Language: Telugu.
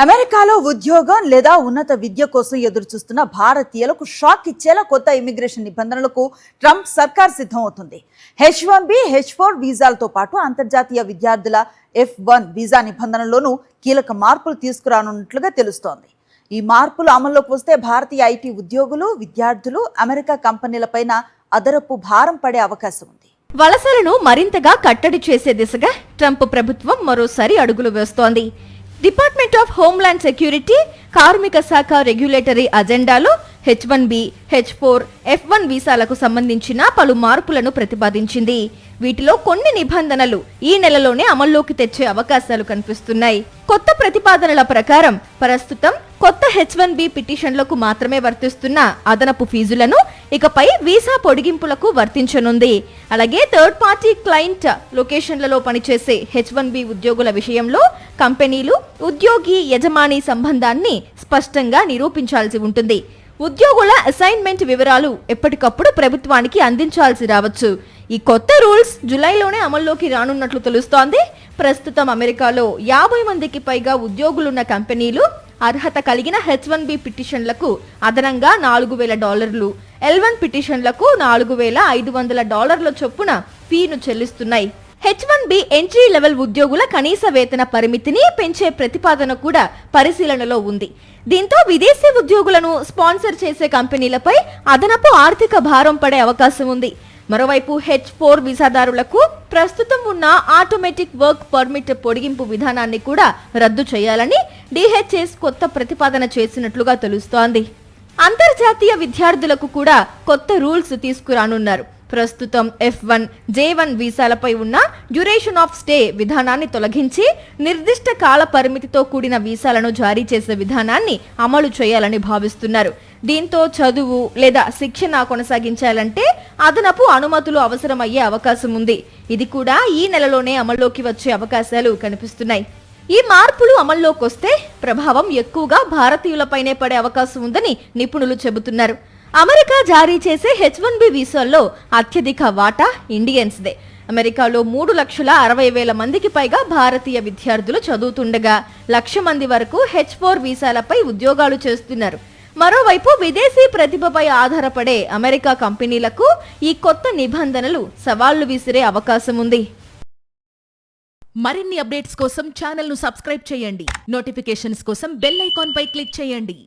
అమెరికాలో ఉద్యోగం లేదా ఉన్నత విద్య కోసం ఎదురుచూస్తున్న భారతీయులకు షాక్ ఇచ్చేలా కొత్త ఇమిగ్రేషన్ నిబంధనలకు ట్రంప్ సర్కార్ సిద్ధమవుతుంది. H1B, H4 వీసాలతో పాటు అంతర్జాతీయ విద్యార్థుల F1 వీసా నిబంధనల్లోనూ కీలక మార్పులు తీసుకురానున్నట్లుగా తెలుస్తోంది. ఈ మార్పులు అమల్లోకి వస్తే భారతీయ ఐటీ ఉద్యోగులు, విద్యార్థులు అమెరికా కంపెనీలపైన అదనపు భారం పడే అవకాశం ఉంది. వలసలను మరింతగా కట్టడి చేసే దిశగా ట్రంప్ ప్రభుత్వం మరోసారి అడుగులు వేస్తోంది. డిపార్ట్మెంట్ ఆఫ్ హోమ్లాండ్ సెక్యూరిటీ కార్మిక శాఖ రెగ్యులేటరీ అజెండాలో H1B, H4, F1 వీసాలకు సంబంధించిన పలు మార్పులను ప్రతిపాదించింది. వీటిలో కొన్ని నిబంధనలు ఈ నెలలోనే అమల్లోకి తెచ్చే అవకాశాలు కనిపిస్తున్నాయి. కొత్త ప్రతిపాదనల ప్రకారం ప్రస్తుతం కొత్త H1B పిటిషన్లకు మాత్రమే వర్తిస్తున్న అదనపు ఫీజులను ఇకపై వీసా పొడిగింపులకు వర్తించనుంది. అలాగే థర్డ్ పార్టీ క్లయింట్ లొకేషన్లలో పనిచేసే H1B ఉద్యోగుల విషయంలో కంపెనీలు ఉద్యోగి యజమాని సంబంధాన్ని స్పష్టంగా నిరూపించాల్సి ఉంటుంది. ఉద్యోగుల అసైన్మెంట్ వివరాలు ఎప్పటికప్పుడు ప్రభుత్వానికి అందించాల్సి రావచ్చు. ఈ కొత్త రూల్స్ జూలైలోనే అమల్లోకి రానున్నట్లు తెలుస్తోంది. ప్రస్తుతం అమెరికాలో 50 మందికి పైగా ఉద్యోగులున్న కంపెనీలు అర్హత కలిగిన H1B పిటిషన్లకు అదనంగా $4,000, L1 పిటిషన్లకు $4,500 చొప్పున ఫీను చెల్లిస్తున్నాయి. H1B ఎంట్రీ లెవెల్ ఉద్యోగుల కనీస వేతన పరిమితిని పెంచే ప్రతిపాదన కూడా పరిశీలనలో ఉంది. దీంతో విదేశీ ఉద్యోగులను స్పాన్సర్ చేసే కంపెనీలపై అదనపు ఆర్థిక భారం పడే అవకాశం ఉంది. మరోవైపు H4 వీసాదారులకు ప్రస్తుతం ఉన్న ఆటోమేటిక్ వర్క్ పర్మిట్ పొడిగింపు విధానాన్ని కూడా రద్దు చేయాలని DHS కొత్త ప్రతిపాదన చేసినట్లుగా తెలుస్తోంది. అంతర్జాతీయ విద్యార్థులకు కూడా కొత్త రూల్స్ తీసుకురానున్నారు. ప్రస్తుతం F1, J1 వీసాలపై ఉన్న డ్యూరేషన్ ఆఫ్ స్టే విధానాన్ని తొలగించి నిర్దిష్ట కాల పరిమితితో కూడిన వీసాలను జారీ చేసే విధానాన్ని అమలు చేయాలని భావిస్తున్నారు. దీంతో చదువు లేదా శిక్షణ కొనసాగించాలంటే అదనపు అనుమతులు అవసరమయ్యే అవకాశం ఉంది. ఇది కూడా ఈ నెలలోనే అమల్లోకి వచ్చే అవకాశాలు కనిపిస్తున్నాయి. ఈ మార్పులు అమల్లోకి వస్తే ప్రభావం ఎక్కువగా భారతీయులపైనే పడే అవకాశం ఉందని నిపుణులు చెబుతున్నారు. అమెరికా జారీ చేసే H1B వీసాల్లో అత్యధిక వాటా ఇండియన్స్దే. అమెరికాలో 3,60,000 మందికి పైగా భారతీయ విద్యార్థులు చదువుతుండగా 1,00,000 మంది వరకు H4 వీసాలపై ఉద్యోగాలు చేస్తున్నారు. మరోవైపు విదేశీ ప్రతిభపై ఆధారపడే అమెరికా కంపెనీలకు ఈ కొత్త నిబంధనలు సవాళ్లు విసిరే అవకాశం ఉంది. మరిన్ని అప్డేట్స్ కోసం ఛానల్ ను సబ్స్క్రైబ్ చేయండి. నోటిఫికేషన్స్ కోసం బెల్ ఐకాన్ పై క్లిక్ చేయండి.